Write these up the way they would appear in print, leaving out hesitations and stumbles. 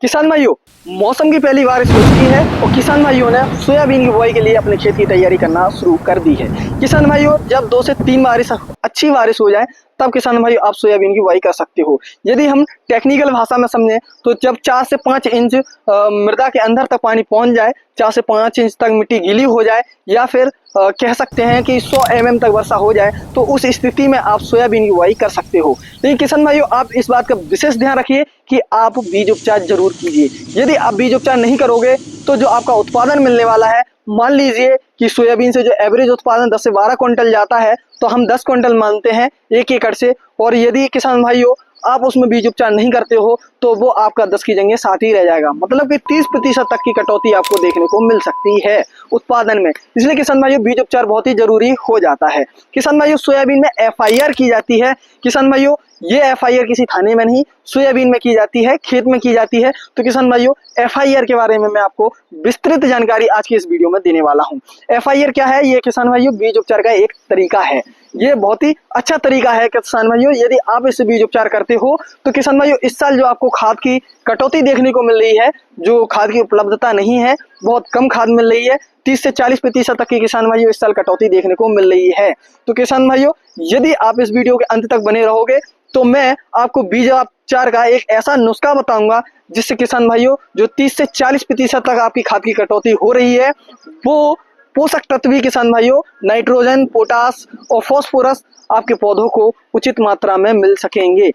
किसान भाइयों, मौसम की पहली बारिश हो चुकी है और किसान भाइयों ने सोयाबीन की बुआई के लिए अपने खेत की तैयारी करना शुरू कर दी है। किसान भाइयों, जब 2 से 3 बारिश अच्छी बारिश हो जाए तब किसान भाइयों आप सोयाबीन की बुआई कर सकते हो। यदि हम टेक्निकल भाषा में समझें तो जब 4 से 5 इंच मृदा के अंदर तक पानी पहुंच जाए, 4 से 5 इंच तक मिट्टी गीली हो जाए या फिर कह सकते हैं कि 100 mm तक वर्षा हो जाए, तो उस स्थिति में आप सोयाबीन की बुआई कर सकते हो। लेकिन किसान भाइयों, आप इस बात का विशेष ध्यान रखिए कि आप बीज उपचार जरूर कीजिए। यदि आप बीज उपचार नहीं करोगे तो जो आपका उत्पादन मिलने वाला है, मान लीजिए कि सोयाबीन से जो एवरेज उत्पादन 10 से 12 क्विंटल जाता है, तो हम 10 क्विंटल मानते हैं 1 एकड़ से। और यदि किसान भाइयों आप उसमें बीज उपचार नहीं करते हो तो वो आपका 10 की जगह 7 ही रह जाएगा, मतलब कि 30% तक की कटौती आपको देखने को मिल सकती है उत्पादन में। इसलिए किसान भाइयों बीज उपचार बहुत ही जरूरी हो जाता है। किसान भाइयों, सोयाबीन में FIR की जाती है। किसान भाइयों, ये FIR किसी थाने में नहीं, सोयाबीन में की जाती है, खेत में की जाती है। तो किसान भाइयों, FIR के बारे में मैं आपको विस्तृत जानकारी आज की इस वीडियो में देने वाला हूँ। FIR क्या है? ये किसान भाइयों बीज उपचार का एक तरीका है। ये बहुत ही अच्छा तरीका है किसान भाइयों। यदि आप इससे बीज उपचार करते हो तो किसान भाइयों इस साल जो आपको खाद की कटौती देखने को मिल रही है, जो खाद की उपलब्धता नहीं है, बहुत कम खाद मिल रही है, 30 से 40% तक की किसान भाइयों इस साल कटौती देखने को मिल रही है। तो किसान भाइयों, यदि आप इस वीडियो के अंत तक बने रहोगे तो मैं आपको बीज उपचार का एक ऐसा नुस्खा बताऊंगा जिससे किसान भाइयों जो 30 से 40% तक आपकी खाद की कटौती हो रही है, वो पोषक तत्व भी किसान भाइयों नाइट्रोजन, पोटास और फास्फोरस आपके पौधों को उचित मात्रा में मिल सकेंगे।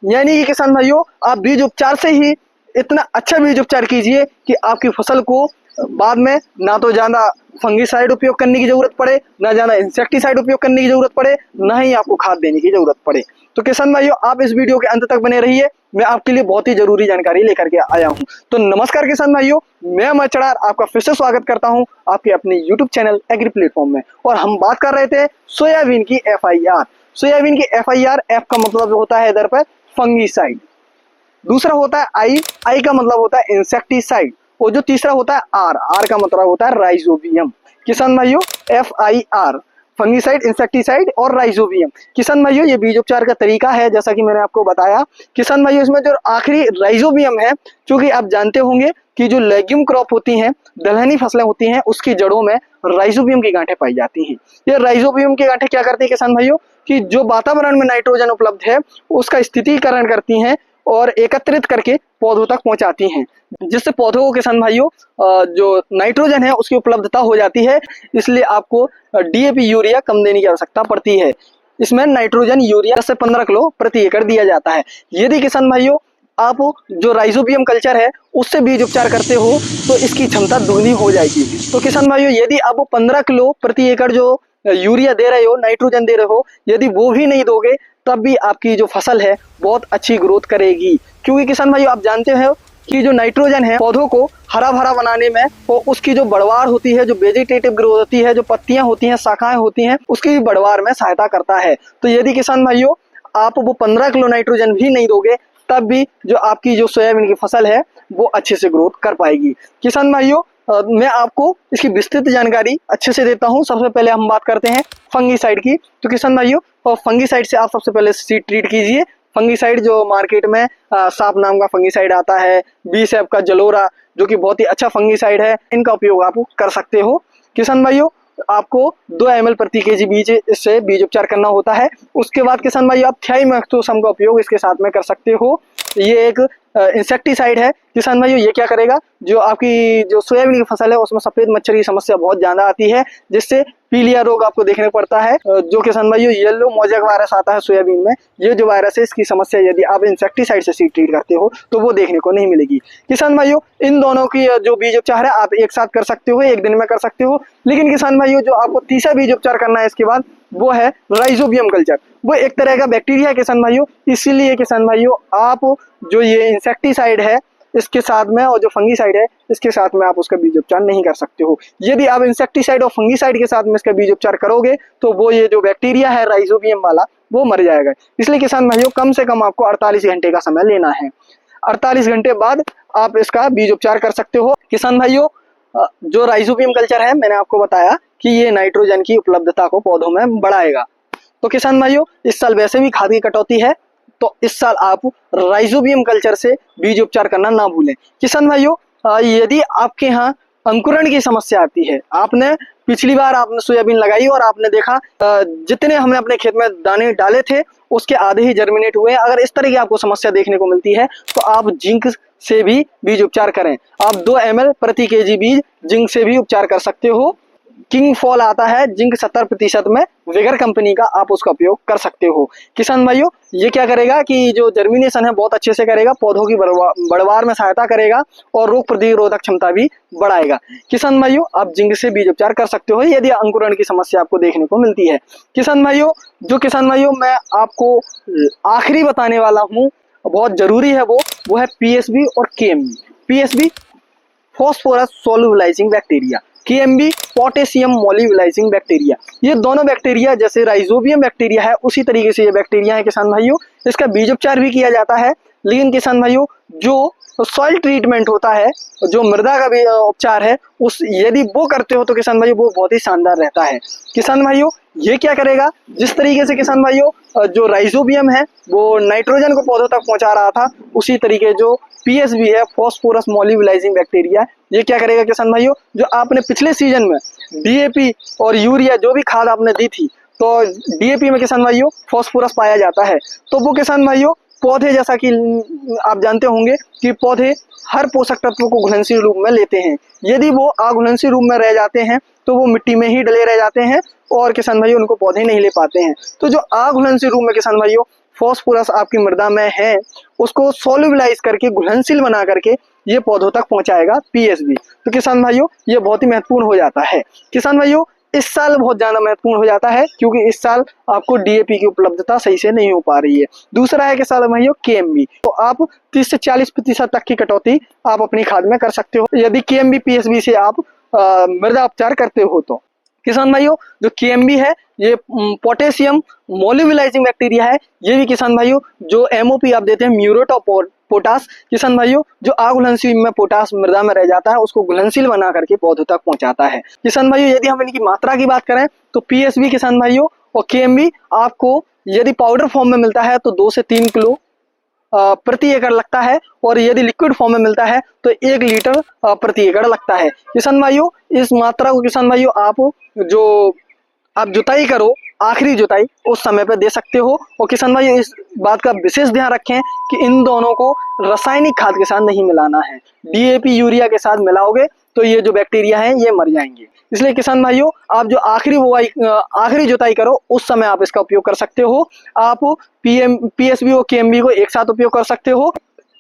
यानी कि किसान भाइयों आप बीज उपचार से ही इतना अच्छा बीज उपचार कीजिए कि आपकी फसल को बाद में ना तो ज्यादा फंगीसाइड उपयोग करने की जरूरत पड़े, ना ज्यादा इंसेक्टिसाइड उपयोग करने की जरूरत पड़े, ना ही आपको खाद देने की जरूरत पड़े। तो किसान भाइयों आप इस वीडियो के अंत तक बने रहिए, मैं आपके लिए बहुत ही जरूरी जानकारी लेकर के आया हूं। तो नमस्कार किसान भाइयों, मैं मचड़ार आपका फिर से स्वागत करता हूं आपके अपने यूट्यूब चैनल एग्री प्लेटफॉर्म में। और हम बात कर रहे थे सोयाबीन की FIR। सोयाबीन की FIR, F का मतलब होता है इधर पर फंगीसाइड, दूसरा होता है आई का मतलब होता है इंसेक्टिसाइड, और जो तीसरा होता है आर का मतलब होता है राइजोबियम। किसान भाइयों FIR, फंगीसाइड, इंसेक्टिसाइड और राइजोबियम। किसान भाइयों ये बीज उपचार का तरीका है जैसा कि मैंने आपको बताया। किसान भाइयों इसमें जो आखिरी राइजोबियम है, क्योंकि आप जानते होंगे कि जो लेग्यूम क्रॉप होती हैं, दलहनी फसलें होती हैं, उसकी जड़ों में राइजोबियम की गांठें पाई जाती हैं। ये राइजोबियम की गांठें क्या करती है किसान भाइयों कि जो वातावरण में नाइट्रोजन उपलब्ध है उसका स्थितीकरण करती हैं और एकत्रित करके पौधों तक पहुंचाती हैं, जिससे पौधों को किसान भाइयों जो नाइट्रोजन है उसकी उपलब्धता हो जाती है। इसलिए आपको DAP यूरिया कम देने की आवश्यकता पड़ती है। इसमें नाइट्रोजन यूरिया 10 से 15 किलो प्रति एकड़ दिया जाता है। यदि किसान भाइयों आप जो राइजोबियम कल्चर है उससे बीज उपचार करते हो तो इसकी क्षमता दुगनी हो जाएगी। तो किसान भाइयों यदि आप 15 किलो प्रति एकड़ जो यूरिया दे रहे हो, नाइट्रोजन दे रहे हो, यदि वो भी नहीं दोगे तब भी आपकी जो फसल है बहुत अच्छी ग्रोथ करेगी। क्योंकि किसान भाइयों आप जानते हो कि जो नाइट्रोजन है पौधों को हरा भरा बनाने में और उसकी जो बढ़वार होती है, जो वेजिटेटिव ग्रोथ होती है, जो पत्तियां होती हैं, शाखाएं होती हैं, उसकी भी बढ़वार में सहायता करता है। तो यदि किसान भाइयों आप वो 15 किलो नाइट्रोजन भी नहीं दोगे तब भी जो आपकी जो सोयाबीन की फसल है वो अच्छे से ग्रोथ कर पाएगी। किसान भाइयों मैं आपको इसकी विस्तृत जानकारी अच्छे से देता हूं। सबसे पहले हम बात करते हैं फंगीसाइड की। तो किसान भाइयों फंगीसाइड से आप सबसे पहले सीड ट्रीट कीजिए। फंगीसाइड जो मार्केट में साप नाम का फंगीसाइड आता है, बीसेफ का जलोरा जो कि बहुत ही अच्छा फंगीसाइड है, इनका उपयोग आप कर सकते हो। किसान भाइयों आपको 2 ml प्रति kg बीज इससे बीज उपचार करना होता है। उसके बाद किसान भाइयों आप थियामेक्सोसम का उपयोग इसके साथ में कर सकते हो। ये एक इंसेक्टिसाइड है। किसान भाइयों ये क्या करेगा, जो आपकी जो सोयाबीन की फसल है उसमें सफेद मच्छर की समस्या बहुत ज्यादा आती है, जिससे पीलिया रोग आपको देखने पड़ता है। जो किसान भाइयों येलो मोजैक वायरस आता है सोयाबीन में, ये जो वायरस है इसकी समस्या यदि आप इंसेक्टिसाइड से सीड ट्रीट करते हो तो वो देखने को नहीं मिलेगी। किसान भाइयों इन दोनों की जो बीज उपचार है आप एक साथ कर सकते हो, एक दिन में कर सकते हो। लेकिन किसान भाइयों जो आपको तीसरा बीज उपचार करना है इसके बाद, वो है राइजोबियम कल्चर। वो एक तरह का बैक्टीरिया है किसान भाइयों, इसीलिए किसान भाइयों आप जो ये इंसेक्टिसाइड है इसके साथ में और जो फंगीसाइड है इसके साथ में आप उसका बीज उपचार नहीं कर सकते हो। यदि आप इंसेक्टिसाइड और फंगीसाइड के साथ में इसका बीज उपचार करोगे तो वो ये जो बैक्टीरिया है राइजोबियम वाला वो मर जाएगा। इसलिए किसान भाइयों कम से कम आपको 48 घंटे का समय लेना है। 48 घंटे बाद आप इसका बीज उपचार कर सकते हो। किसान भाइयों जो राइजोबियम कल्चर है मैंने आपको बताया कि ये नाइट्रोजन की उपलब्धता को पौधों में बढ़ाएगा। तो किसान भाइयों इस साल वैसे भी खाद की कटौती है, तो इस साल आप राइजोबियम कल्चर से बीज उपचार करना ना भूलें। किसान भाइयों, यदि आपके यहाँ अंकुरण की समस्या आती है, आपने पिछली बार आपने सोयाबीन लगाई और आपने देखा जितने हमने अपने खेत में दाने डाले थे उसके आधे ही जर्मिनेट हुए हैं, अगर इस तरह की आपको समस्या देखने को मिलती है तो आप जिंक से भी बीज उपचार करें। आप 2 ml प्रति केजी बीज जिंक से भी उपचार कर सकते हो। किंग फॉल आता है जिंक 70% में, विगर कंपनी का, आप उसका उपयोग कर सकते हो। किसान भाइयों, ये क्या करेगा कि जो जर्मिनेशन है बहुत अच्छे से करेगा, पौधों की बढ़वार में सहायता करेगा और रोग प्रतिरोधक क्षमता भी बढ़ाएगा। किसान भाइयों, आप जिंक से बीज उपचार कर सकते हो यदि अंकुरण की समस्या आपको देखने को मिलती है। किसान भाइयों मैं आपको आखिरी बताने वाला हूँ, बहुत जरूरी है वो है पीएसबी और KMB. PSB phosphorus solubilizing bacteria, KMB potassium mobilizing bacteria. ये दोनों बैक्टीरिया जैसे राइजोबियम बैक्टीरिया है उसी तरीके से ये बैक्टीरिया है किसान भाइयों। इसका बीज उपचार भी किया जाता है, लेकिन किसान भाइयों जो सॉइल ट्रीटमेंट होता है, जो मृदा का भी उपचार है, उस यदि वो करते हो तो किसान भाइयों वो बहुत ही शानदार रहता है। किसान भाइयों, ये क्या करेगा, जिस तरीके से किसान भाइयों जो राइजोबियम है वो नाइट्रोजन को पौधों तक पहुंचा रहा था, उसी तरीके जो पीएसबी है फॉस्फोरस मोलिबलाइजिंग बैक्टीरिया, ये क्या करेगा किसान भाइयों, जो आपने पिछले सीजन में डीएपी और यूरिया जो भी खाद आपने दी थी, तो डीएपी में किसान भाइयों फॉस्फोरस पाया जाता है, तो वो किसान भाइयों पौधे, जैसा कि आप जानते होंगे कि पौधे हर पोषक तत्व को घुलनशील रूप में लेते हैं। यदि वो अघुलनशील रूप में रह जाते हैं तो वो मिट्टी में ही डले रह जाते हैं और किसान भाइयों उनको पौधे नहीं ले पाते हैं। तो जो अघुलनशील रूप में किसान भाइयों फॉस्फोरस आपकी मृदा में है, उसको सोल्युबलाइज करके, घुलनशील बना करके ये पौधों तक पहुंचाएगा पीएसबी। तो किसान भाइयों ये बहुत ही महत्वपूर्ण हो जाता है। किसान भाइयों, इस साल बहुत ज्यादा महत्वपूर्ण हो जाता है क्योंकि इस साल आपको डीएपी की उपलब्धता सही से नहीं हो पा रही है। दूसरा है किसान भाइयों केएमबी, तो आप 30 से 40% तक की कटौती आप अपनी खाद में कर सकते हो यदि केएमबी पीएसबी से आप मृदा उपचार करते हो तो। किसान भाइयों, जो केएमबी है ये पोटेशियम मोलिबलाइजिंग बैक्टीरिया है। ये भी किसान भाइयों जो एमओपी आप देते हैं, म्यूरेट ऑफ पोटास, किसान भाइयों जो अघुलनशील में पोटास मृदा में रह जाता है उसको घुलनशील बना करके पौधों तक पहुंचाता है। किसान भाइयों, यदि हम इनकी मात्रा की बात करें तो पीएसबी किसान भाइयों और केएमबी आपको यदि पाउडर फॉर्म में मिलता है तो 2 से 3 किलो प्रति एकड़ लगता है, और यदि लिक्विड फॉर्म में मिलता है तो 1 लीटर प्रति एकड़ लगता है। किसान भाइयों, इस मात्रा को किसान भाइयों आप जुताई करो, आखिरी जुताई उस समय पर दे सकते हो। और किसान भाइयों इस बात का विशेष ध्यान रखें कि इन दोनों को रासायनिक खाद के साथ नहीं मिलाना है। डीएपी यूरिया के साथ मिलाओगे तो ये जो बैक्टीरिया हैं ये मर जाएंगे। इसलिए किसान भाइयों आप जो आखिरी जुताई करो उस समय आप इसका उपयोग कर सकते हो। आप पीएसबी और केएमबी को एक साथ उपयोग कर सकते हो।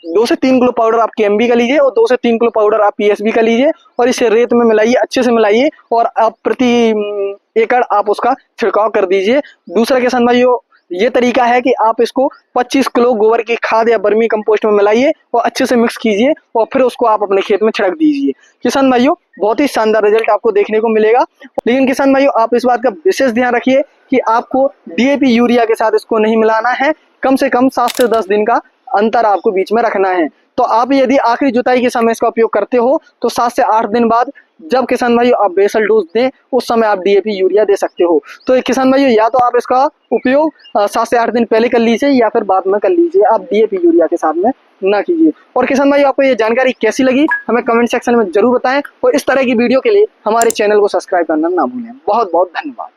2 से 3 किलो पाउडर आप केएमबी का लीजिए और 2 से 3 किलो पाउडर आप पीएसबी का लीजिए और इसे रेत में मिलाइए, अच्छे से मिलाइए और आप प्रति एकड़ आप उसका छिड़काव कर दीजिए। दूसरा किसान भाइयों ये तरीका है कि आप इसको 25 किलो गोबर की खाद या बर्मी कंपोस्ट में मिलाइए और अच्छे से मिक्स कीजिए और फिर उसको आप अपने खेत में छिड़क दीजिए। किसान भाइयों बहुत ही शानदार रिजल्ट आपको देखने को मिलेगा। लेकिन किसान भाइयों आप इस बात का विशेष ध्यान रखिए कि आपको डीएपी यूरिया के साथ इसको नहीं मिलाना है, कम से कम 7 से 10 दिन का अंतर आपको बीच में रखना है। तो आप यदि आखिरी जुताई के समय इसका उपयोग करते हो तो 7 से 8 दिन बाद जब किसान भाइयों आप बेसल डोज दें उस समय आप डीएपी यूरिया दे सकते हो। तो किसान भाइयों या तो आप इसका उपयोग 7 से 8 दिन पहले कर लीजिए या फिर बाद में कर लीजिए, आप डीएपी यूरिया के साथ में ना कीजिए। और किसान भाइयों आपको ये जानकारी कैसी लगी हमें कमेंट सेक्शन में जरूर बताएं और इस तरह की वीडियो के लिए हमारे चैनल को सब्सक्राइब करना ना भूलें। बहुत बहुत धन्यवाद।